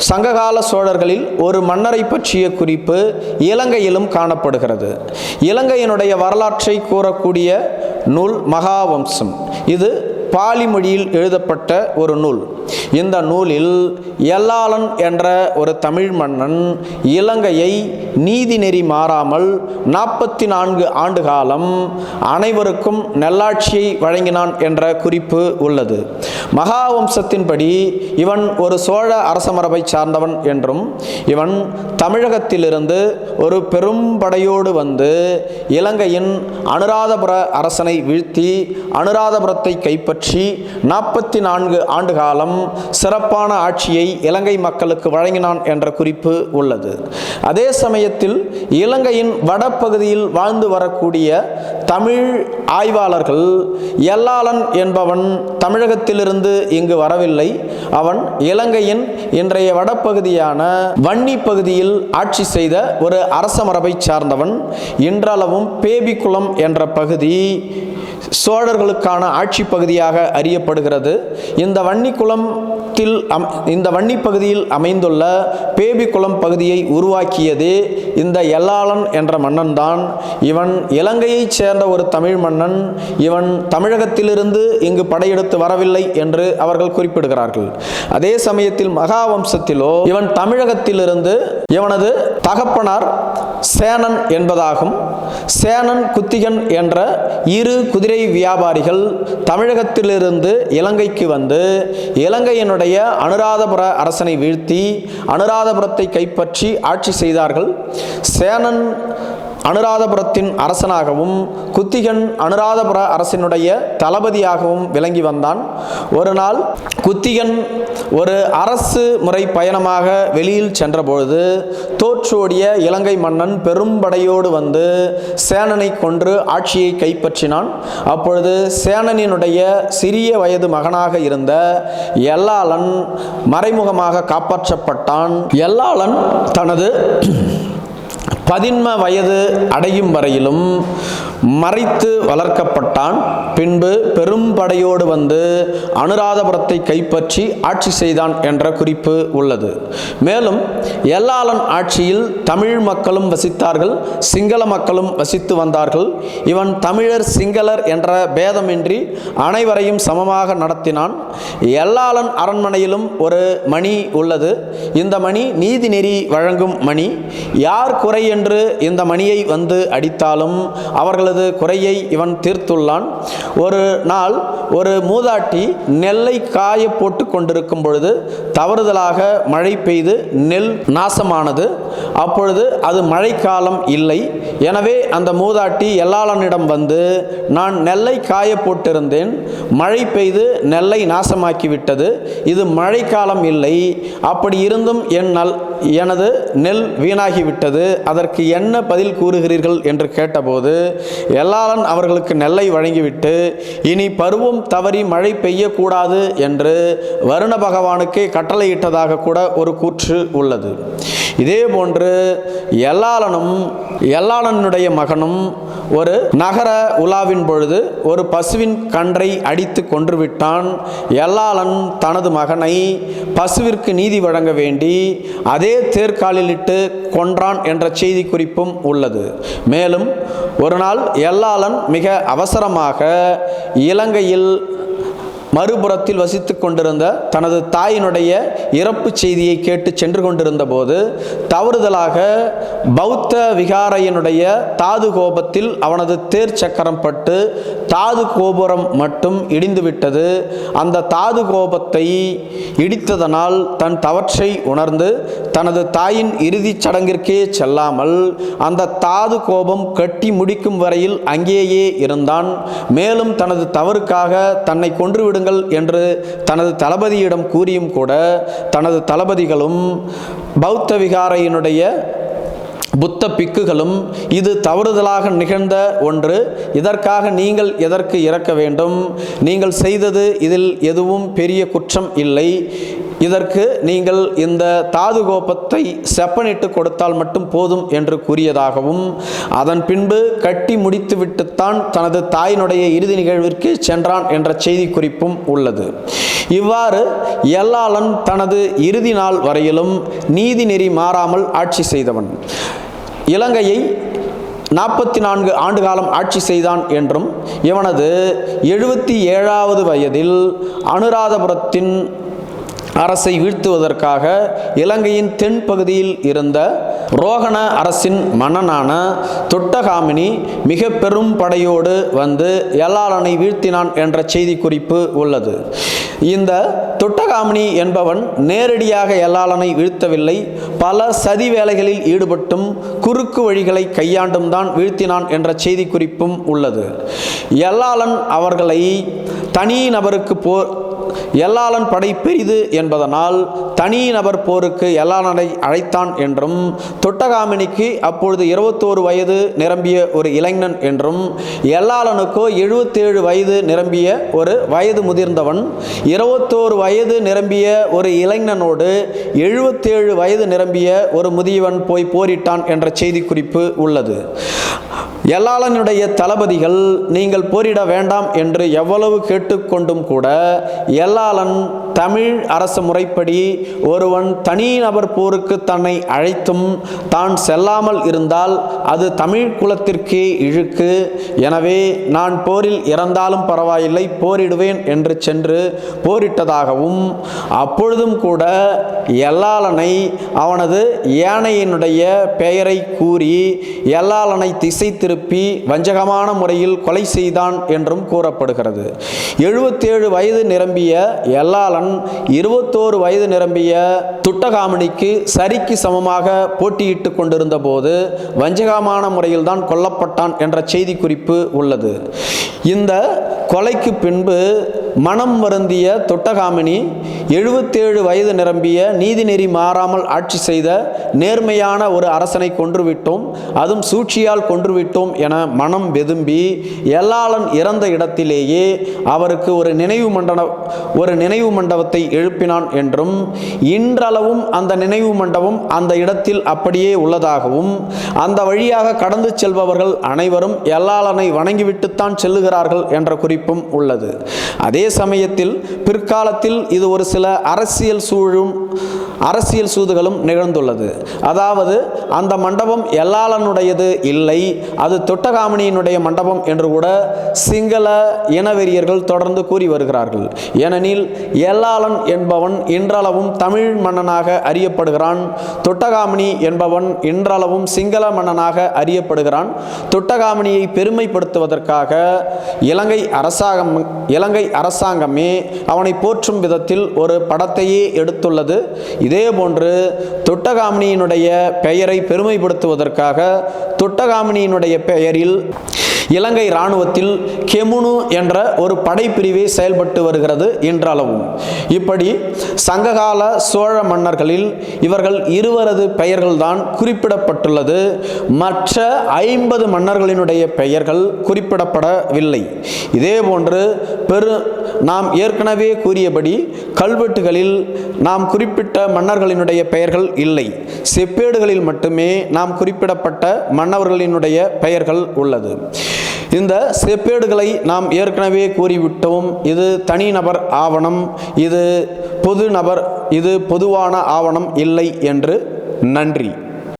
சங்ககால சோழர்களில் ஒரு மன்னரை பற்றிய குறிப்பு இலங்கையிலும் காணப்படுகிறது. இலங்கையினுடைய வரலாற்றை கூறக்கூடிய நூல் மகாவம்சம். இது பாலி மொழியில் எழுதப்பட்ட ஒரு நூல். இந்த நூலில் எல்லாளன் என்ற ஒரு தமிழ் மன்னன் இலங்கையை நீதி நெறி மாறாமல் 44 ஆண்டு காலம் அனைவருக்கும் நல்லாட்சியை வழங்கினான் என்ற குறிப்பு உள்ளது. மகாவம்சத்தின்படி இவன் ஒரு சோழ அரசமரபை சார்ந்தவன் என்றும் இவன் தமிழகத்திலிருந்து ஒரு பெரும் படையோடு வந்து இலங்கையின் அனுராதபுர அரசனை வீழ்த்தி அனுராதபுரத்தை கைப்பற்றி 44 ஆண்டு காலம் சிறப்பான ஆட்சியை இலங்கை மக்களுக்கு வழங்கினான் என்ற குறிப்பு உள்ளது. அதே சமயத்தில் இலங்கையின் வடபகுதியில் வாழ்ந்து வரக்கூடிய தமிழ் ஆய்வாளர்கள் எல்லாளன் என்பவன் தமிழகத்திலிருந்து இங்கு வரவில்லை, அவன் இலங்கையின் இன்றைய வடபகுதியான வன்னி பகுதியில் ஆட்சி செய்த ஒரு அரச மரபை சார்ந்தவன். இன்றளவும் பேபிக்குளம் என்ற பகுதி சோழர்களுக்கான ஆட்சி பகுதியாக அறியப்படுகிறது. இந்த வன்னி பகுதியில் அமைந்துள்ள பேபிக்குளம் பகுதியை உருவாக்கியதே இந்த எல்லாளன் என்ற மன்னன் தான். இவன் இலங்கையைச் சேர்ந்த ஒரு தமிழ் மன்னன். இவன் தமிழகத்திலிருந்து இங்கு படையெடுத்து வரவில்லை என்று அவர்கள் குறிப்பிடுகிறார்கள். அதே சமயத்தில் மகாவம்சத்திலோ இவன் தமிழகத்திலிருந்து இவனது தகப்பனார் சேனன் என்பதாகும். சேனன் குத்திகன் என்ற இரு குதிரை வியாபாரிகள் தமிழகத்திலிருந்து இலங்கைக்கு வந்து இலங்கையினுடைய அனுராதபுர அரசனை வீழ்த்தி அனுராதபுரத்தை கைப்பற்றி ஆட்சி செய்தார்கள். சேனன் அனுராதபுரத்தின் அரசனாகவும் குத்திகன் அனுராதபுர அரசனுடைய தளபதியாகவும் விளங்கி வந்தான். ஒரு நாள் குத்திகன் ஒரு அரசு முறை பயணமாக வெளியில் சென்றபொழுது தோற்றோடிய இலங்கை மன்னன் பெரும்படையோடு வந்து சேனனை கொன்று ஆட்சியை கைப்பற்றினான். அப்பொழுது சேனனினுடைய சிறிய வயது மகனாக இருந்த எல்லாளன் மறைமுகமாக காப்பாற்றப்பட்டான். எல்லாளன் தனது 15 வயது அடையும் வரையிலும் மறைத்து வளர்க்கப்பட்டான். பின்பு பெரும்படையோடு வந்து அனுராதபுரத்தை கைப்பற்றி ஆட்சி செய்தான் என்ற குறிப்பு உள்ளது. மேலும் எல்லாளன் ஆட்சியில் தமிழ் மக்களும் வசித்தார்கள், சிங்கள மக்களும் வசித்து வந்தார்கள். இவன் தமிழர் சிங்களர் என்ற பேதமின்றி அனைவரையும் சமமாக நடத்தினான். எல்லாளன் அரண்மனையிலும் ஒரு மணி உள்ளது. இந்த மணி நீதி நெறி வழங்கும் மணி. யார் குறை என்று இந்த மணியை வந்து அடித்தாலும் அவர்களது குறையை இவன் தீர்த்துள்ளான். ஒரு நாள் ஒரு மூதாட்டி நெல்லை காய போட்டு கொண்டிருக்கும் பொழுது தவறுதலாக மழை பெய்து நெல் நாசமானது. அப்பொழுது அது மழைக்காலம் இல்லை. எனவே அந்த மூதாட்டி எல்லாளனிடம் வந்து, நான் நெல்லை காய போட்டிருந்தேன், மழை பெய்து நெல்லை நாசமாக்கிவிட்டது, இது மழைக்காலம் இல்லை, அப்படி இருந்தும் எனது நெல் வீணாகிவிட்டது, அதற்கு என்ன பதில் கூறுகிறீர்கள் என்று கேட்டபோது எல்லாளன் அவர்களுக்கு நெல்லை வழங்கிவிட்டு இனி பருவம் தவறி மழை பெய்யக்கூடாது என்று வருண பகவானுக்கே கட்டளையிட்டதாக கூட ஒரு கூற்று உள்ளது. இதே போன்று எல்லாளனுடைய மகனும் ஒரு நகர உலாவின் பொழுது ஒரு பசுவின் கன்றை அடித்து கொன்றுவிட்டான். எல்லாளன் தனது மகனை பசுவிற்கு நீதி வழங்க வேண்டி அதே தேர்காலிலிட்டு கொன்றான் என்ற செய்தி குறிப்பும் உள்ளது. மேலும் ஒரு நாள் எல்லாளன் மிக அவசரமாக இலங்கையில் மறுபுறத்தில் வசித்து கொண்டிருந்த தனது தாயினுடைய இறப்பு செய்தியை கேட்டு சென்று கொண்டிருந்த போது தவறுதலாக பௌத்த விகாரையினுடைய தாது கோபத்தில் அவனது தேர் சக்கரம் பட்டு தாது கோபுரம் மட்டும் இடிந்துவிட்டது. அந்த தாது கோபத்தை இடித்ததனால் தன் தவற்றை உணர்ந்து தனது தாயின் இறுதிச் சடங்கிற்கே செல்லாமல் அந்த தாது கோபம் கட்டி முடிக்கும் வரையில் அங்கேயே இருந்தான். மேலும் தனது தவறுக்காக தன்னை கொன்றுவிடுங்கள் என்று தனது தளபதியிடம் கூறியும் கூட தனது தளபதிகளும் பௌத்த விகாரையினுடைய புத்த பிக்குகளும் இது தவறுதலாக நிகழ்ந்த ஒன்று, இதற்காக நீங்கள் எதற்கு இறக்க வேண்டும், நீங்கள் செய்தது இதில் எதுவும் பெரிய குற்றம் இல்லை, இதற்கு நீங்கள் இந்த தாது கோப்பத்தை செப்பனிட்டு கொடுத்தால் மட்டும் போதும் என்று கூறியதாகவும், அதன் பின்பு கட்டி முடித்துவிட்டுத்தான் தனது தாயினுடைய இறுதி நிகழ்விற்கு சென்றான் என்ற செய்தி குறிப்பும் உள்ளது. இவ்வாறு எல்லாளன் தனது இறுதி நாள் வரையிலும் நீதி நெறி மாறாமல் ஆட்சி செய்தவன். இலங்கையை 44 ஆண்டு காலம் ஆட்சி செய்தான் என்றும், இவனது 77வது வயதில் அனுராதபுரத்தின் அரசை வீழ்த்துவதற்காக இலங்கையின் தென் பகுதியில் இருந்த ரோகண அரசின் மன்னனான தொட்டகாமினி மிக பெரும் படையோடு வந்து எல்லாளனை வீழ்த்தினான் என்ற செய்தி குறிப்பு உள்ளது. இந்த தொட்டகாமினி என்பவன் நேரடியாக எல்லாளனை வீழ்த்தவில்லை, பல சதி வேலைகளில் ஈடுபட்டும் குறுக்கு வழிகளை கையாண்டும் தான் வீழ்த்தினான் என்ற செய்தி குறிப்பும் உள்ளது. எல்லாளன் அவர்களை தனி நபருக்கு எல்லாளன் படை பெரிது என்பதனால் தனி நபர் போருக்கு எல்லாளனை அழைத்தான் என்றும், தொட்டகாமினிக்கு அப்பொழுது 21 வயது நிரம்பிய ஒரு இளைஞன் என்றும், எல்லாளனுக்கோ 77 வயது நிரம்பிய ஒரு வயது முதிர்ந்தவன் 21 வயது நிரம்பிய ஒரு இளைஞனோடு 77 வயது நிரம்பிய ஒரு முதியவன் போய் போரிட்டான் என்ற செய்தி குறிப்பு உள்ளது. எல்லாளனுடைய தளபதிகள் நீங்கள் போரிட வேண்டாம் என்று எவ்வளவு கேட்டுக்கொண்டும் கூட எல்லாளன் தமிழ் அரச முறைப்படி ஒருவன் தனி நபர் போருக்கு தன்னை அழைத்தும் தான் செல்லாமல் இருந்தால் அது தமிழ் குலத்திற்கே இழுக்கு, எனவே நான் போரில் இறந்தாலும் பரவாயில்லை போரிடுவேன் என்று சென்று போரிட்டதாகவும், அப்பொழுதும் கூட எல்லாளனை அவனது யானையினுடைய பெயரை கூறி எல்லாளனை திசை திருப்பி வஞ்சகமான முறையில் கொலை செய்தான் என்றும் கூறப்படுகிறது. 77 வயது நிரம்பிய எல்லாளன் 21 வயது நிரம்பிய தொட்டகாமினிக்கு சரிக்கு சமமாக போட்டியிட்டு கொண்டிருந்த போது வஞ்சகமான முறையில் தான் கொல்லப்பட்டான் என்ற செய்தி குறிப்பு உள்ளது. இந்த கொலைக்கு பின்பு மனம் வருந்திய தொட்டகாமினி 77 வயது நிரம்பிய நீதிநெறி மாறாமல் ஆட்சி செய்த நேர்மையான ஒரு அரசனை கொன்றுவிட்டோம், அதுவும் சூழ்ச்சியால் கொன்றுவிட்டோம் என மனம் வெதும்பி எல்லாளன் இறந்த இடத்திலேயே அவருக்கு ஒரு நினைவு மண்டபத்தை எழுப்பினான் என்றும், இன்றளவும் அந்த நினைவு மண்டபம் அந்த இடத்தில் அப்படியே உள்ளதாகவும், அந்த வழியாக கடந்து செல்பவர்கள் அனைவரும் எல்லாளனை வணங்கிவிட்டுத்தான் செல்லுகிறார்கள் என்ற குறிப்பும் உள்ளது. அதே சமயத்தில் பிற்காலத்தில் இது ஒரு சில அரசியல் சூதுகளும் நிகழ்ந்துள்ளது. அதாவது அந்த மண்டபம் எல்லாளனுடையது இல்லை, அது தொட்டகாமினியினுடைய மண்டபம் என்று கூட சிங்கள இனவெறியர்கள் தொடர்ந்து கூறி வருகிறார்கள். ஏனெனில் எல்லாளன் என்பவன் இன்றளவும் தமிழ் மன்னனாக அறியப்படுகிறான், தொட்டகாமினி என்பவன் இன்றளவும் சிங்கள மன்னனாக அறியப்படுகிறான். தொட்டகாமினியை பெருமைப்படுத்துவதற்காக இலங்கை அரசாங்கமே அவனை போற்றும் விதத்தில் ஒரு படத்தையே எடுத்துள்ளது. இதேபோன்று தொட்டகாமினியினுடைய பெயரை பெருமைப்படுத்துவதற்காக தொட்டகாமினியினுடைய பெயரில் இலங்கை இராணுவத்தில் கெமுனு என்ற ஒரு படைப்பிரிவே செயல்பட்டு வருகிறது இன்றளவும். இப்படி சங்ககால சோழ மன்னர்களில் இவர்கள் இருவரது பெயர்கள்தான் குறிப்பிடப்பட்டுள்ளது. மற்ற 50 மன்னர்களினுடைய பெயர்கள் குறிப்பிடப்படவில்லை. இதேபோன்று நாம் ஏற்கனவே கூறியபடி கல்வெட்டுகளில் நாம் குறிப்பிட்ட மன்னர்களினுடைய பெயர்கள் இல்லை, செப்பேடுகளில் மட்டுமே நாம் குறிப்பிடப்பட்ட மன்னர்களினுடைய பெயர்கள் உள்ளது. இந்த செப்பேடுகளை நாம் ஏற்கனவே கூறிவிட்டோம். இது தனிநபர் ஆவணம், இது பொதுவான ஆவணம் இல்லை என்று. நன்றி.